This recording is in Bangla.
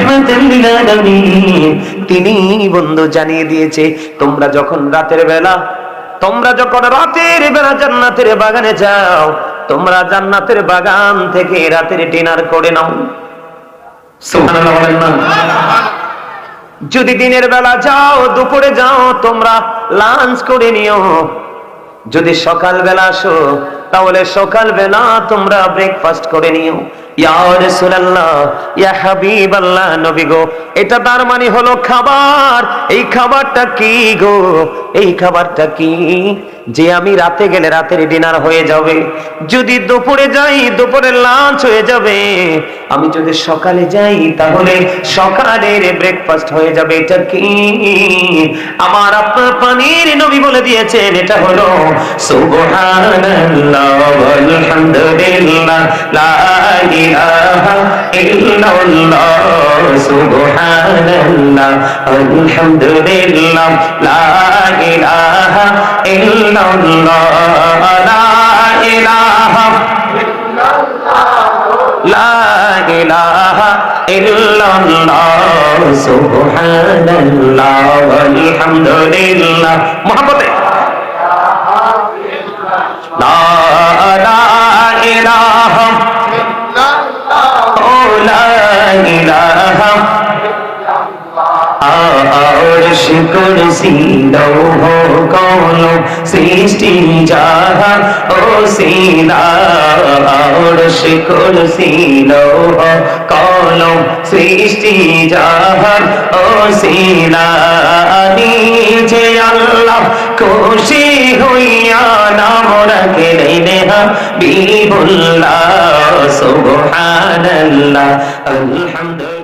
রাহমাতাল লিল আলামিন। তিনি বন্ধু জানিয়ে দিয়েছে তোমরা যখন রাতের বেলা জান্নাতের বাগানে যাও, তোমরা জান্নাতের বাগান থেকে রাতের ডিনার করে নাও। সুবহানাল্লাহ বলেন না? যদি দিনের বেলা যাও, দুপুরে যাও, তোমরা লাঞ্চ করে নিও। যদি সকাল বেলা আসো, তাহলে সকাল বেলা তোমরা ব্রেকফাস্ট করে নিও। ইয়া রাসূলুল্লাহ, ইয়া হাবিবাল্লাহ, নবী গো, এটা তার মানে হলো খাবার। এই খাবারটা কি গো? এই খাবারটা কি যে আমি রাতে গেলে রাতের ডিনার হয়ে যাবে, যদি দুপুরে যাই দুপুরের লাঞ্চ হয়ে যাবে, আমি যদি সকালে যাই তাহলে সকালের ব্রেকফাস্ট হয়ে যাবে। এটা কি? আমার আপনার পানির নবী বলে দিয়েছেন এটা হলো সুবহানাল্লাহ ওয়ালহামদুলিল্লাহ লা ইলাহা ইল্লাল্লাহ, সুবহানাল্লাহ আলহামদুলিল্লাহ লা ইলাহা ইল্লাল্লাহ, লা ইলাহা লা ইলাহা ইল্লাল্লাহ, সুবহানাল্লাহ আলহামদুলিল্লাহ। মুহাম্মদে লা ইলাহা লা ইলাহা আরশ কুরসি লৌহ কলম সৃষ্টি জাহান ও সিনা, আরশ কুরসি লৌহ কলম সৃষ্টি জাহান ও সিনা, নিজে আল্লাহ খুশি হইয়া নাম রাখলেন হাবিবুল্লাহ, সুবহানাল্লাহ আলহামদুলিল্লাহ।